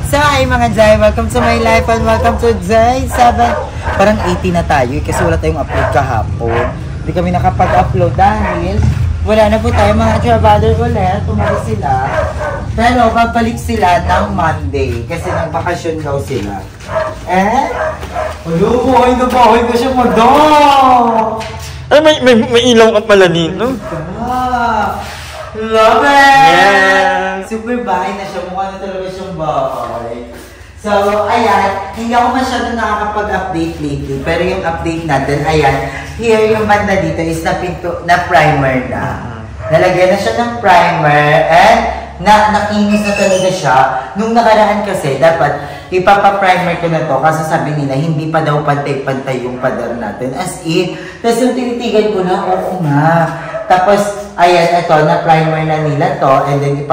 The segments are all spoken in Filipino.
So, hi mga Jai, welcome to my life and welcome to Jai 7. Parang 80 na tayo kasi wala tayong upload kahapon. Hindi kami nakapag-upload dahil wala na po tayo mga traveler ulit. Tumalis sila. Pero babalik sila ng Monday kasi nagbakasyon daw sila. Buhay na bahay ko siya, madam! Ay, may ilaw ka pala nito. Love it! Yeah. Super bahay na siya. Mukha na talaga siyang bahay. So, ayan. Hindi ako masyado nakakapag-update lately. Pero yung update natin, ayan. Here, yung banda dito is na primer na. Nalagyan na siya ng primer. And, nakinis na talaga siya. Nung nakaraan kasi, dapat ipapa-primer ko na to. Kasi sabi nila, hindi pa daw pantay-pantay yung pader natin. As in, tapos yung tinitigan ko na, oo nga. Tapos, ayan, ito, na-primer na nila to. And then,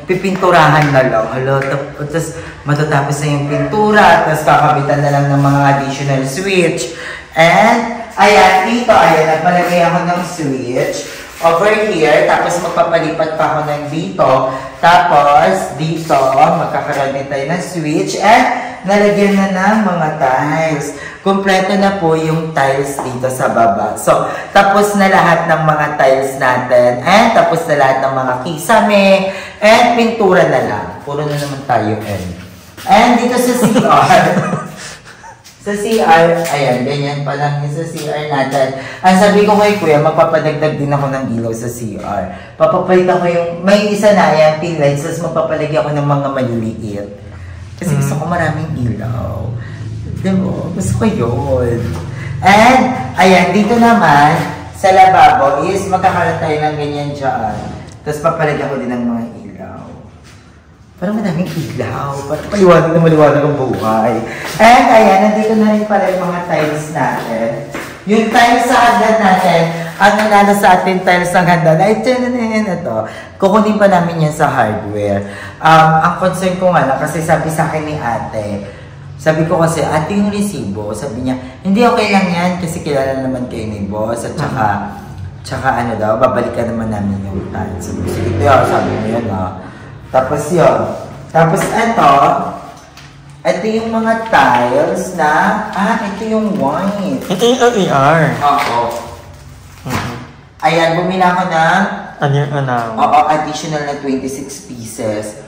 pipinturahan na lang. Hello, tapos matatapos na yung pintura. Tapos, kakabitan na lang ng mga additional switch. And, ayan, dito, ayan, nagpalagay ako ng switch. Over here, tapos magpapalipat pa ako ng dito. Tapos, dito, magkakaroon din tayo ng switch. And, nalagyan na ng mga tiles. Kompleto na po yung tiles dito sa baba. So, tapos na lahat ng mga tiles natin. And tapos na lahat ng mga kisame. And pintura na lang. Puro na naman tayo. And dito sa CR. Sa CR, ayan, ganyan pa lang yung sa CR natin. Ang sabi ko kay Kuya, magpapadagdag din ako ng ilaw sa CR. Papapalitan ko yung, may isa na, ayan, pin lights. Tapos magpapalagyan ako ng mga maliliit. Kasi gusto ko maraming ilaw. Diba? Gusto ko yun. And, ayan, dito naman, sa lababo is magkakaroon tayo ng ganyan dyan. Tapos papalagyan ko din ng mga ilaw. Parang madaming ilaw. Parang maliwanag na maliwanag ang buhay. And, ayan, nandito na rin pala yung mga tiles natin. Yung tiles sa hagdan natin, ang nanalo sa atin tiles ng hagdan, ay ito. Kukunin pa namin yan sa hardware. Ang concern ko nga lang, kasi sabi sa akin ni ate, sabi ko kasi, ate yung resibo, sabi niya, hindi okay lang yan kasi kilala naman kayo ni boss at tsaka ano daw, babalikan naman namin yung tiles. Sabi ko, sige, sabi niya yun Tapos yun. Tapos ito yung mga tiles na, ito yung white. Ito yung LER. Oo. Ayan, bumila ko ng additional na 26 pieces.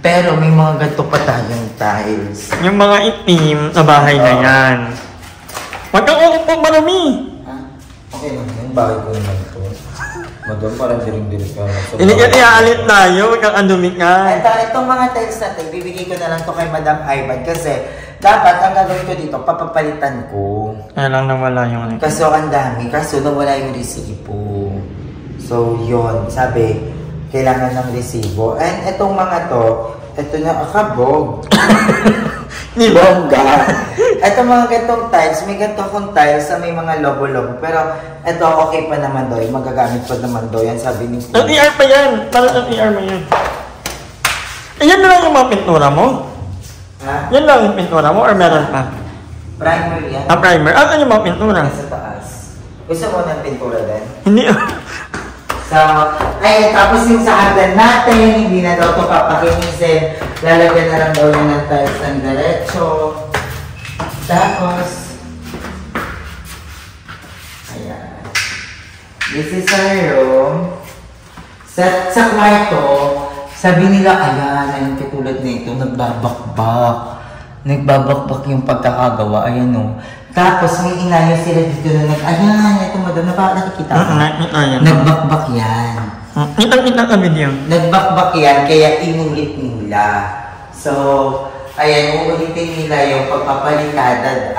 Pero may mga ganito pa tayong tiles. Yung mga itim na bahay na yan. Huwag kang uupo, marami! Okay lang, yung bahay ko naman ito. Madam, parang diring-diring ka. Iaalit tayo, huwag kang andumi ka. Itong mga tiles natin, bibigay ko na lang to kay Madam Ivan kasi dapat ang gagawin ko dito, papapalitan ko. Kaya lang nawala yung Kaso ang dami, kaso nawala yung resibo. So, yun, sabi, kailangan ng resibo. And itong mga to, ito na akabog. Bongga. Ito mga gantong tiles, may ganito akong tiles na may mga logo-logo. Pero ito okay pa naman daw, magagamit pa naman daw yan, sabi ni Kuya. LER pa yan, parang LER mo yan. Yan na lang yung mga pintura mo? Ha? Yan lang yung pintura mo or meron pa? Primer yan. Primer? Ano yung mga pintura? Sa taas. Gusto mo ng pintura din? Hindi. So, ay, tapos yung sa hagdan natin, hindi na daw ito papakinisin. Lalagyan na lang daw yun ng tiles ng diretso. Tapos, ayan. This is our room. Sa kwarto, sabi nila, ayan, ayun katulad nito, nagbabakbak. Nagbabakbak yung pagkakagawa, ayan o. Tapos may inayo sila dito na ayan, ito madam, nakikita ko. Nagbakbak yan. Itang kami diyan. Nagbakbak yan, kaya inulit nila. So, ayan, uulitin nila yung pagpapalikadad,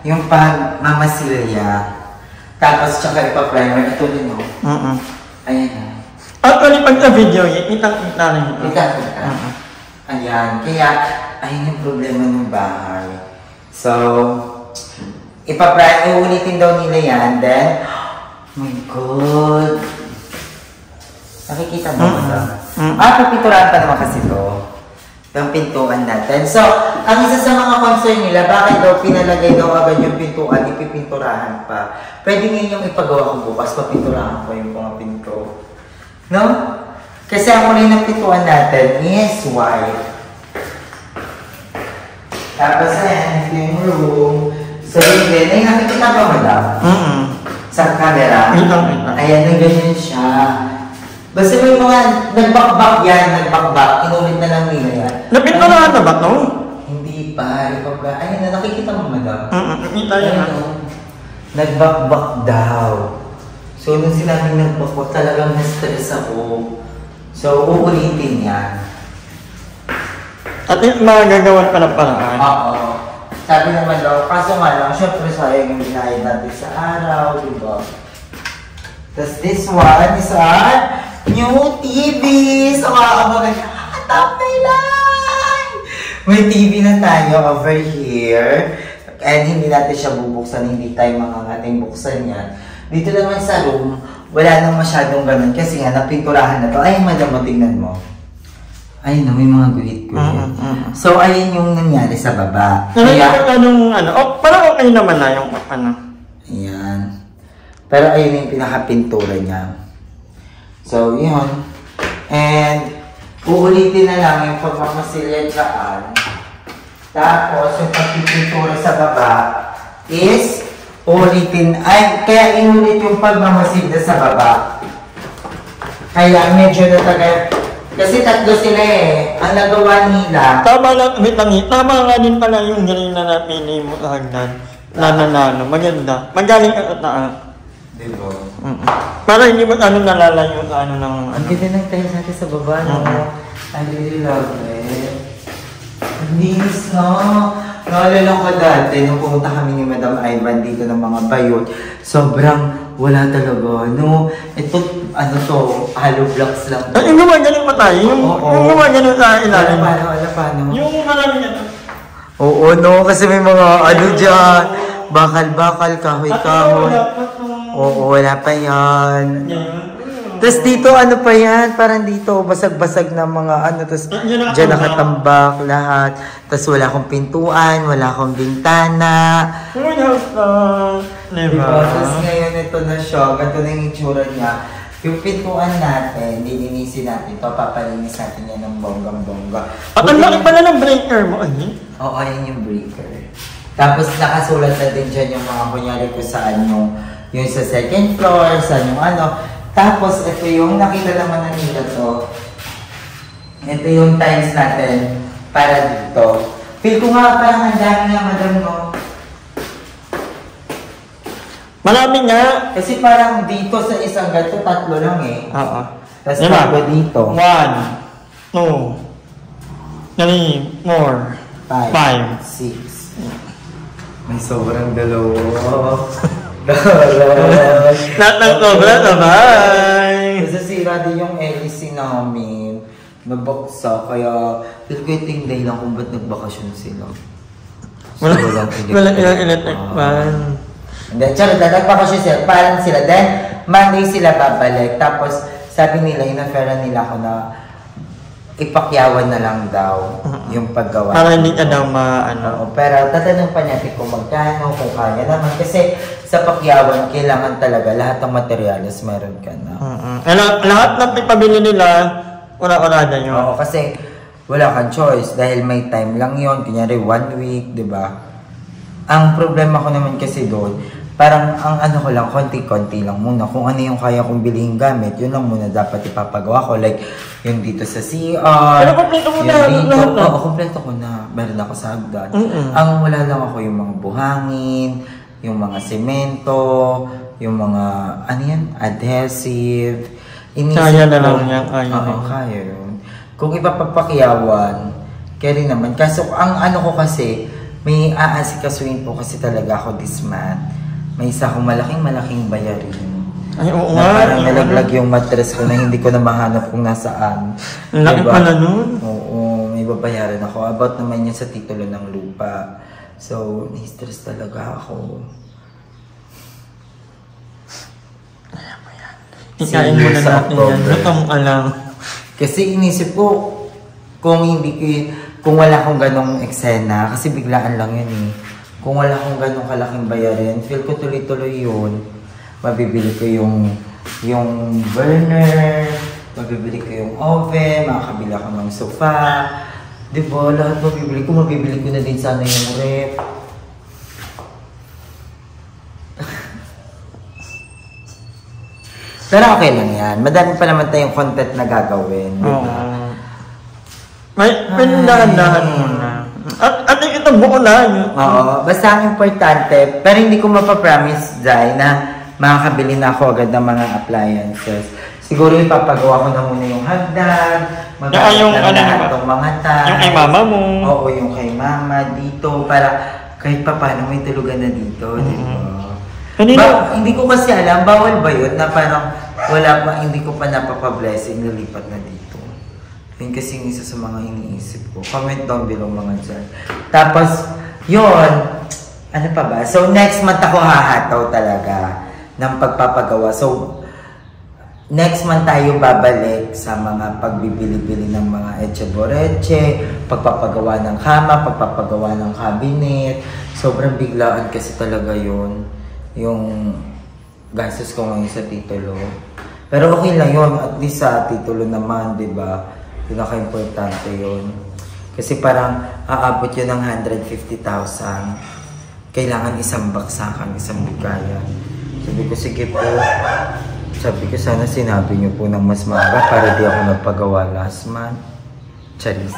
yung pagmamasilya. Tapos, tsaka ipa-primer, ito din o. Ayan o. Actually, pag na-video yan, itang-kita rin. Itang-kita. Ayan, kaya, ayun yung problema ng bahay. So, uulitin daw nila yan, then, oh my God. Nakikita mo ba? Pipinturahan pa naman kasi ito. Yung pintuan natin. So, ang isa sa mga concern nila, bakit daw pinalagay daw agad yung pintuan, ipipinturahan pa. Pwede ngayon yung ipagawa ko bukas, papinturahan ko yung mga pinto. No? Kasi ang kulay ng pintuan natin is white. Tapos ayan, ito yung room. So yun din, ay nakikita ba madam? Sa camera? Ayan, na ganyan siya. Basta may mga nagbakbak yan, inulit na lang nila yan. Napinto na ba ito? Hindi pa, ayun na, nakikita mo madam? Nakita yan. Nagbakbak daw. So, nung sinabing nagbakbak, talagang na-stress ako. So, uulitin yan. At magagawan pa ng paraan. Oo. Sabi naman daw, kaso nga lang, syempre sayang yung binayad natin sa araw, di ba? Tapos this one is our new TV! So, makakabagan niya, top my life! May TV na tayo over here. And hindi natin siya bubuksan, hindi tayo mangangating buksan yan. Dito naman sa room, wala nang masyadong ganun kasi nga napinturahan na to. Ay, madam, tingnan mo. Ay, no, may mga guhit-guhit. So, ayun yung nangyari sa baba. Kaya, parang okay naman na yung ano. Ayan. Pero ayun yung pinaka-pintura niya. So, yun. And, uulitin na lang yung pagmamasilyan dyan. Tapos, yung pagpipintura sa baba is ulitin. Ay, kaya inulit yung pagmamasilya sa baba. Kaya medyo natagal. Kasi tatlo sila eh. Ang nagawa nila. Tama lang, tama nga din pala yung galing na napili mo hagdan. Nananano, maganda. Magaling ka at Diba? Para hindi mo nalalayo sa ng... Ang ganda ng tiles natin sa baba, no? I really love it. Ang linis, no? Naalala ko dati, nung pumunta kami ni Madam Ivan dito ng mga bayot, sobrang wala talaga, no? Ito, hollow blocks lang. Yung gumagaling pa tayo? Yung gumagaling sa ilalim? Paano? Yung marami yan. Oo, no? Kasi may mga dyan. Bakal-bakal, kahoy-kahoy. Oo, wala pa yan. Tapos dito, pa yan? Parang dito, basag-basag na mga tapos dyan nakatambak lahat. Tapos wala akong pintuan, wala akong bintana. Diba? Tapos ngayon, ito na siya. Ganito na yung itsura niya. Yung pintuan natin, lilinisin natin ito. Papalinis natin yan ng bonggang-bongga. At ang laki pala ng breaker mo, Oo, yan yung breaker. Tapos nakasulat na din dyan yung mga kunyari ko saan yung sa second floor, saan yung Tapos, ito yung nakita naman na nila to. Ito yung tiles natin para dito. Feel ko nga parang ang dami nga, madam, no? Marami nga. Kasi parang dito sa isang ganito, tatlo lang eh. Oo. Tapos bago dito. 1, 2, 3, 4, 5, 6. May sobrang dalawa. Lahat ng sobra naman. Kasi sira din yung LEC namin. Nabaksa, kaya feel ko yung day lang kung ba't nagbakasyon sila. Walang electric fan. Hindi, charot, nagbakasyon sila. Parang sila. Then, Monday sila babalik. Tapos, sabi nila, inafera nila ako na ipakyawan na lang daw yung paggawa. Para hindi ka daw Pero tatanong pa natin kung magkano, kung kaya naman. Kasi sa pakyawan, kailangan talaga lahat ng materials meron ka na. Lahat ng ipabili nila, ura-urada nyo. Oo, kasi wala kang choice. Dahil may time lang yon, kunyari 1 week, di ba? Ang problema ko naman kasi doon, parang ang ko lang, konti-konti lang muna. Kung ano yung kaya kong bilhin gamit, yun lang muna dapat ipapagawa ko. Like, yung dito sa CR. Pero kompleto mo na. Oo, kompleto ko na. Meron ako sa hagdan. Ang wala lang ako yung mga buhangin, yung mga semento, yung mga, adhesive. Kaya na lang yan. Kaya yun. Kung ipapapakyawan, kaya rin naman. Kaso, ang ko kasi, may aasikasuin po kasi talaga ako this month. May isa akong malaking bayarin. Ay, oo na nga. Parang nalaglag yung mattress ko na hindi ko na mahanap kung nasaan. Laki pala nun. Oo, may babayaran ako. About naman yun sa titulo ng lupa. So, ni-stress talaga ako. Ikain mo na natin yan. Lutong alam. Kasi inisip ko, kung wala akong ganong eksena, kasi biglaan lang yun eh. Kung wala akong ganong kalaking bayarin, feel ko tuloy-tuloy yun. Mabibili ko yung burner, mabibili ko yung oven, makakabili ako ng sofa. Diba, lahat mabibili ko na din sana yung rep. Pero okay lang yan. Madami pa naman tayong content na gagawin. Diba? Oo. May dahan-dahan muna. At ito buo na. Oo. Basta ang importante, pero hindi ko mapapromise, Jai, na makakabili na ako agad ng mga appliances. Siguro ipapagawa ko na muna yung hagdan, Yung na lahat ng mga tay. Yung kay mama mo. Oo, yung kay mama dito, para kahit pa paano may tulugan na dito, diba? Hindi ko kasi alam, bawal ba yun na parang wala pa, hindi ko pa napapa-blessing, nalipat na dito. Yun kasi yung isa sa mga iniisip ko. Comment down below mga dyan. Tapos, yun, ano pa ba? So, next month ako hahataw talaga ng pagpapagawa. So, next month tayo babalik sa mga pagbibili-bili ng mga etche-boreche, pagpapagawa ng kama, pagpapagawa ng cabinet. Sobrang biglaan kasi talaga yun. Yung gastos ko ngayon sa titulo. Pero okay lang yun. At least sa titulo naman, di ba? Pinaka-importante yun. Kasi parang aabot yun ng 150,000. Kailangan isang baksakan, isang bigayan. Sabi ko, sige po. Sabi ko, sana sinabi niyo po ng mas maaga para di ako nagpagawa last month. Charis.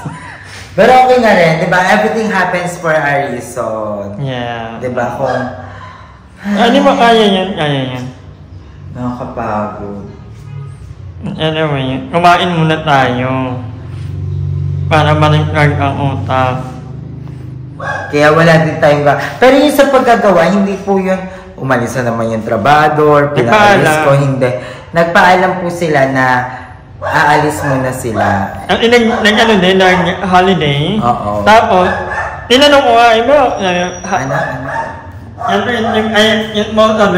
Pero okay na rin, di ba? Everything happens for a reason. Yeah. Di ba? Kung Hindi mo kaya yan. nakakapagod. Anyway, kumain muna tayo. Para maligag ang utak. Kaya wala din tayong pero yung sa paggagawa, hindi po yun umalis na naman yung trabador, pinaalis ko, hindi. Nagpaalam po sila na aalis muna sila. Holiday. Oo. Tapos, tinanong ko nga, Ano? yung mga sabi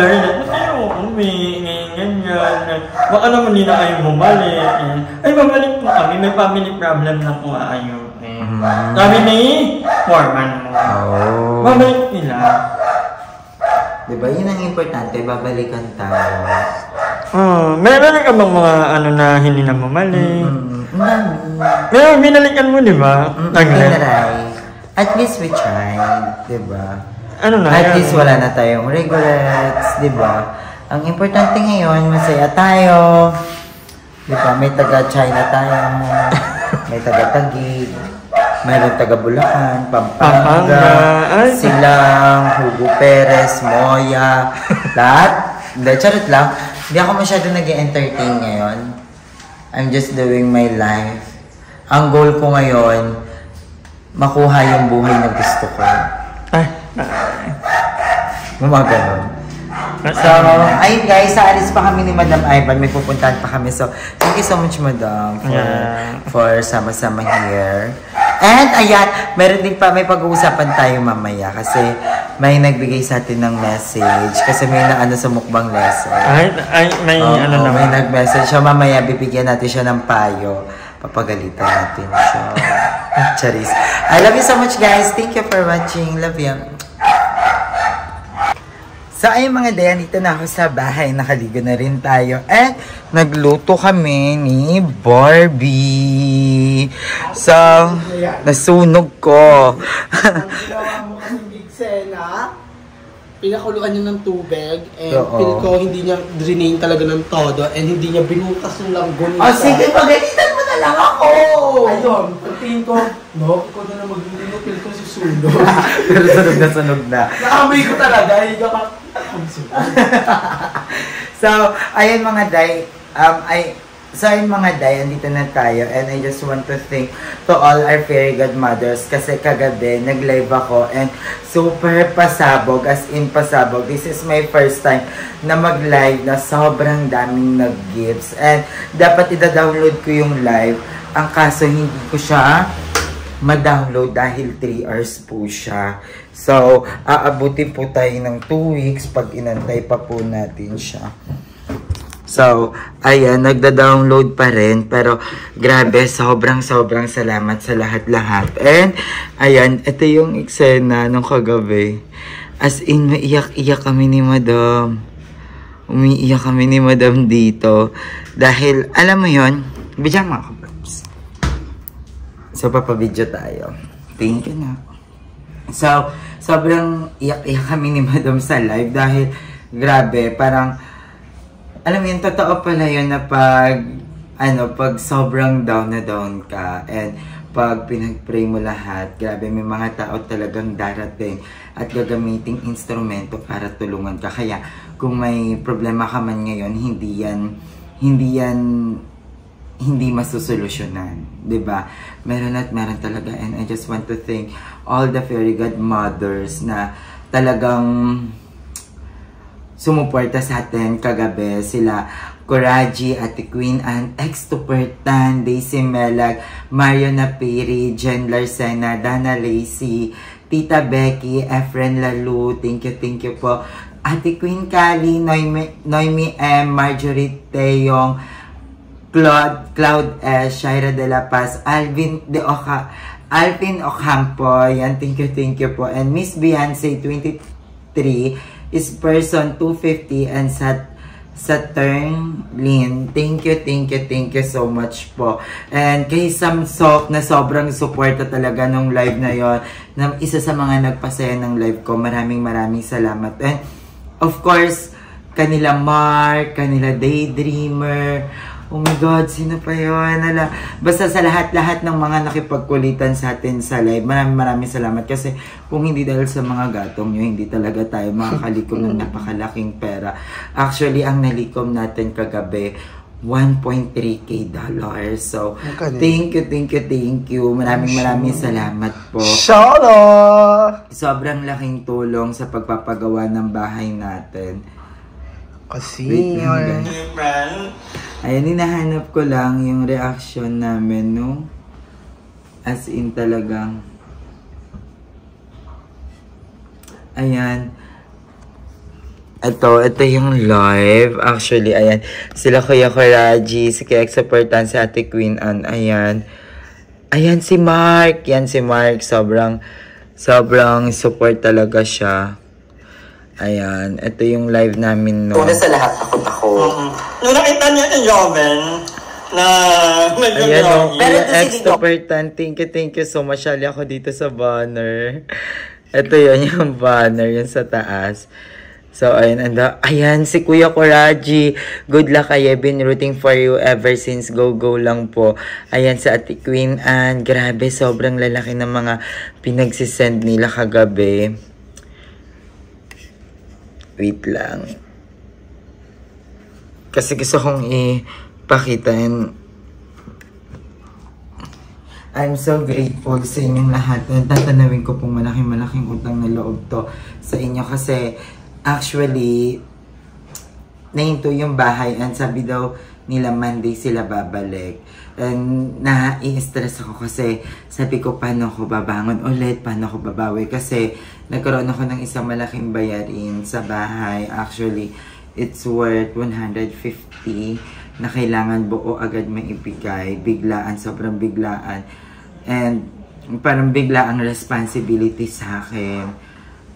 baka naman hindi na kayo bumalik. Ay, babalik po kami. May family problem na po ayaw. Sabi ni foreman mo. Babalik nila. Diba? Yun ang importante. Babalikan tayo. Meron ka bang mga ano na hindi na bumalik? Pero binalikan mo, di ba? At least we tried. Diba? Ano na? At least wala na tayong regrets. Diba? Ang importante ngayon, masaya tayo. Diba? May taga-China tayo. May taga-Taguig. Mayroon taga-Bulacan, Pampanga, Silang, Hugo Perez, Moya. Lahat. Hindi, charot lang. Hindi ako masyado nag-entertain ngayon. I'm just doing my life. Ang goal ko ngayon, makuha yung buhay na gusto ko. Gumagano. So, ayun guys, alis pa kami ni Madam Ivan. May pupuntahan pa kami. So, thank you so much, Madam, for sama-sama here. And, ayan, meron din pa, may pag-uusapan tayo mamaya. Kasi, may nagbigay sa atin ng message. Kasi may naano sa mukbang lesson. May nag-message siya. Mamaya, bibigyan natin siya ng payo. Papagalitan natin siya. Charis. I love you so much, guys. Thank you for watching. Love you. So, ayun mga dayan, dito na ako sa bahay. Nakaligo na rin tayo. And, nagluto kami ni Barbie. So, nasunog ko. Ang ginawa mo kasi Big Sena, pinakuluan niya ng tubig. And feel ko hindi niya drain talaga ng todo. And hindi niya binutas yung langgon niya. Sige, pagalitan mo na lang ako! Ayun, pagtingin ko, no, ikaw na magluluto, feel ko susunod. Pero sunog na. Naamoy ko talaga, hindi ka So, ayun mga day, ayun mga day, andito na tayo, and I just want to thank to all our fairy godmothers kasi kagabi nag-live ako and super pasabog, as in pasabog. This is my first time na mag-live na sobrang daming nag-gifts and dapat ida-download ko yung live. Ang kaso hindi ko siya ma-download dahil 3 hours po siya. So, aabutin po tayo ng 2 weeks pag inantay pa po natin siya. So, ayan, nagda-download pa rin. Pero, grabe, sobrang salamat sa lahat-lahat. And, ayan, ito yung eksena nung kagabi. As in, maiyak-iyak kami ni Madam. Umiiyak kami ni Madam dito. Dahil, alam mo yon, bigyan mo ako, Babs. So, papabidyo tayo. Thank you na. So, sobrang iyak-iyak kami ni Madam sa live dahil, grabe, parang, alam mo yun, totoo pala yun na pag sobrang down na down ka, and pag pinag-pray mo lahat, grabe, may mga tao talagang darating at gagamiting instrumento para tulungan ka. Kaya, kung may problema ka man ngayon, hindi masusolusyonan, 'di ba? Meron at meron talaga, and I just want to thank all the fairy godmothers na talagang sumuporta sa atin kagabi. Sila Coraji, Ate Queen Anne, X2Pertan, Daisy Melag, Mario Napiri, Jen Larcena, Dana Lacey, Tita Becky, Efren Lalu, thank you po. Ate Queen Kali, Noemi M, Marjorie Teyong, Cloud S, Shaira de la Paz, Alvin Ocampo, yan, thank you po. And Miss Beyonce 23 is person 250, and Saturn Lynn, thank you so much po. And kay Sam Sok na sobrang suporta talaga nung live na yon, na isa sa mga nagpasaya ng live ko, maraming salamat. And of course, kanila Mark, kanila Daydreamer, oh my God, sino pa yun? Basta sa lahat-lahat ng mga nakipagkulitan sa atin sa live, maraming salamat. Kasi kung hindi dahil sa mga gatong nyo, hindi talaga tayo makakalikom ng napakalaking pera. Actually, ang nalikom natin kagabi, $1.3K. So, thank you. Maraming salamat po. Sobrang laking tulong sa pagpapagawa ng bahay natin. Kasi, ayan, hinahanap ko lang yung reaction namin, no? As in talagang, ayan. Ito yung live. Actually, ayan. Sila Kuya Coraji, si Kuya X2Pertan, si Ate Queen Anne, ayan. Ayan si Mark. Yan si Mark. Sobrang support talaga siya. Ayan, ito yung live namin, no? Una sa lahat, takot. Nung nakita niya yung Joven, na ayan, no? Pero X2Pertan, thank you so much. Sali ako dito sa banner. Ito yun, yung banner, yun sa taas. So, ayan, si Kuya Coraji. Good luck, I've been rooting for you ever since go lang po. Ayan, sa Ate Queen Anne. Grabe, sobrang lalaki ng mga pinagsisend nila kagabi. Wait lang. Kasi gusto kong ipakita, and I'm so grateful sa inyong lahat. Tatanawin ko pong malaking utang na loob to sa inyo. Kasi actually, nahinto yung bahay, and sabi daw nila Monday sila babalik. And na-i-stress ako kasi sabi ko, paano ako babangon ulit, paano ako babawi, kasi nagkaroon ako ng isang malaking bayarin sa bahay. Actually, it's worth 150 na kailangan buo agad maibigay. Biglaan, sobrang biglaan. And parang bigla ang responsibility sa akin.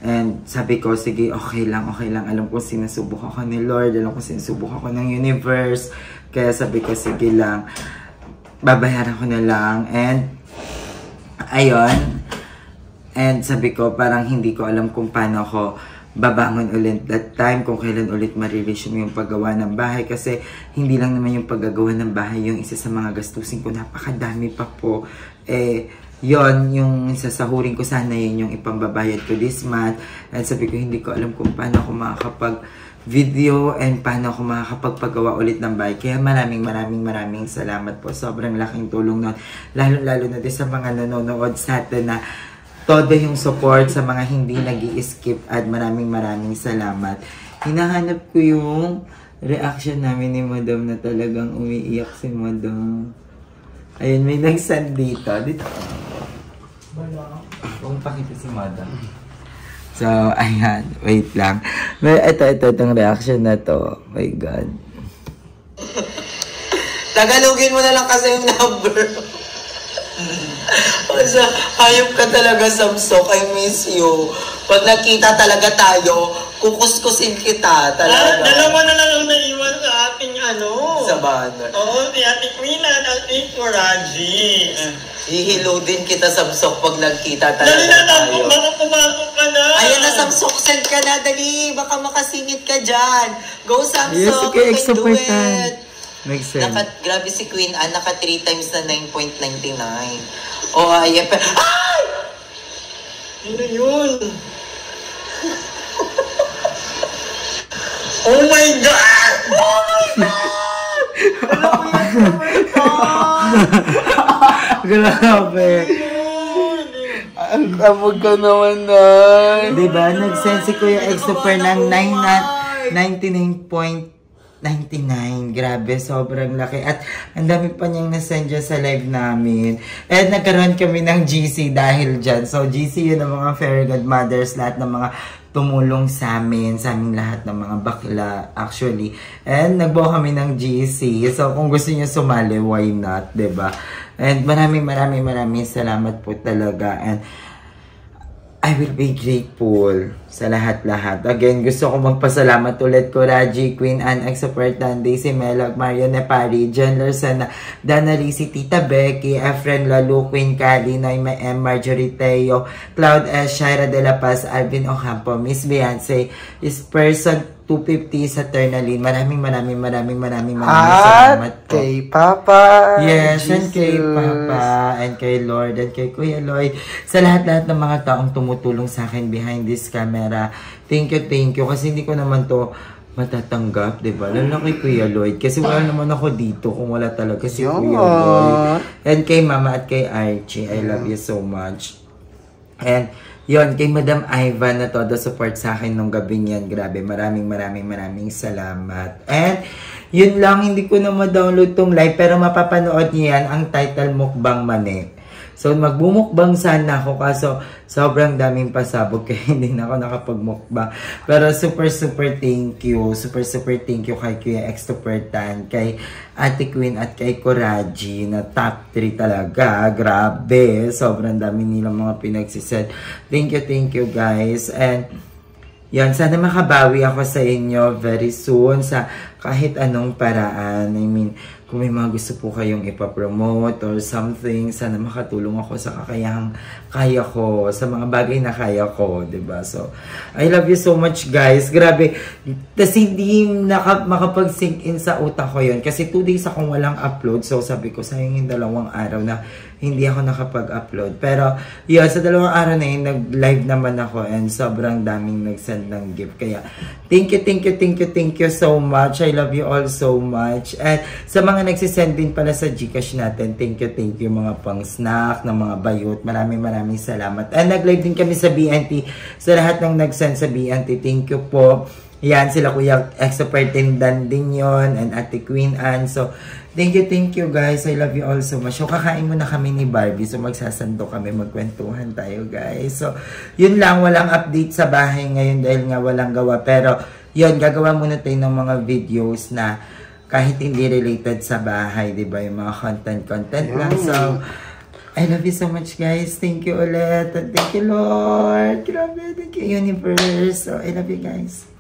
And sabi ko, sige, okay lang. Alam ko sinusubok ako ni Lord, alam ko sinusubok ako ng universe. Kaya sabi ko, sige lang, babayaran ko na lang. And ayun. And sabi ko, parang hindi ko alam kung paano ako babangon ulit that time, kung kailan ulit mariresume yung paggawa ng bahay. Kasi hindi lang naman yung paggagawa ng bahay yung isa sa mga gastusin ko. Napakadami pa po. Yon, yung sasahurin ko sana, yun yung ipambabayad ko this month. And sabi ko, hindi ko alam kung paano ako makakapag-video and paano ako makakapagpagawa ulit ng bahay. Kaya maraming salamat po. Sobrang laking tulong nun. Lalo na din sa mga nanonood sa atin na todo yung support, sa mga hindi nag-i-skip, at maraming salamat. Hinahanap ko yung reaction namin ni Madam na talagang umiiyak si Madam. Ayun, may nag-send dito. Kung pakita si Madam. So, ayan. Wait lang. Itong reaction na to. Oh my God. Tagalogin mo na lang kasi yung number. Kasi hayop ka talaga, Samsok. I miss you. Pag nakita talaga tayo, kukuskusin kita talaga. Dalawa na lang ang naiwan sa ating ano? Sa banner. Oo, si Ate Queen at Ate Raji. Hihilo din kita, Samsok, pag nagkita talaga Dali na, tayo. baka pumasok ka na. Ayan na, Samsok, send ka na, dali. Baka makasingit ka dyan. Go, Samsok, Yes, okay, you can do super it. time. Makes sense. Grabe si Queen Anne, naka 3 times na 9.99. Oh, ayan pa. Ay! Ano yun? Oh my God! Oh my God! Alam mo yan, Grabe. Ang kamog ka naman na. Diba? Nag-send si Kuya X Super ng 99.99. Grabe, sobrang laki. At ang dami pa niyang nasend dyan sa live namin. And nagkaroon kami ng GC dahil dyan. So, GC yun ang mga fairy godmothers, lahat ng mga tumulong sa amin, sa aming lahat ng mga bakla, actually. And nagbuo kami ng GC. So, kung gusto niyo sumali, why not, diba? And maraming salamat po talaga. And I will be grateful sa lahat-lahat. Again, gusto ko magpasalamat ulit ko Raji, Queen Anne, Exopertan, Daisy Melag, Mario Nepari, Jen Larsana, Dana Risi, Tita Becky, Efren Lalu, Queen Cali, Noyma M, Marjorie Teo, Cloud S, Shaira De La Paz, Alvin Ocampo, Miss Beyonce, is person 250 sa Ternaline. Maraming salamat po. Kay Papa. Yes, Jesus. and kay Papa, and kay Lord, and kay Kuya Lloyd. Sa lahat-lahat ng mga taong tumutulong sa akin behind this camera. Thank you. Kasi hindi ko naman to matatanggap, diba? Lalo kay Kuya Lloyd. Kasi wala naman ako dito kung wala talaga si Kuya Lloyd. And kay Mama at kay Archie. I love you so much. And yon, kay Madam Ivan na todo support sa akin nung gabing yan. Grabe, maraming salamat. And yun lang, hindi ko na ma-download tong live, pero mapapanood niyo yan ang title Mukbang Mani. So, magbumukbang sana ako, kaso sobrang daming pasabog kaya hindi na ako nakapagmukbang. Pero super thank you. Super thank you kay Kuya Extopertan, kay Ate Queen at kay Coraji na top 3 talaga. Grabe. Sobrang dami nilang mga pinagsisend. Thank you guys. And yan, sana makabawi ako sa inyo very soon sa kahit anong paraan. I mean, kung may mga gusto po kayong ipapromote or something, sana makatulong ako sa kakayahang kaya ko, sa mga bagay na kaya ko, diba? So, I love you so much, guys. Grabe. Tas hindi makapag-sink in sa utak ko yun. Kasi 2 days akong walang upload. So, sabi ko, sayang yung 2 araw na hindi ako nakapag-upload. Pero, yun, sa 2 araw na yun, nag-live naman ako and sobrang daming nag-send ng gift. Kaya, thank you so much. I love you all so much. And sa mga nagsisend din pala sa Gcash natin, thank you mga pang-snack, ng mga bayot. Maraming salamat. And nag-live din kami sa BNT. Sa lahat ng nag-send sa BNT, thank you po. Yan, sila Kuya Exopertindan din yon, and Ate Queen Anne. So, thank you guys. I love you all so much. So, kakain muna kami ni Barbie. So, magsasando kami. Magkwentuhan tayo, guys. So, yun lang. Walang update sa bahay ngayon dahil nga walang gawa. Pero, yun, gagawa muna tayo ng mga videos na kahit hindi related sa bahay, diba? Yung mga content lang. So, I love you so much, guys. Thank you ulit. And thank you, Lord. Grabe. Thank you, Universe. So, I love you, guys.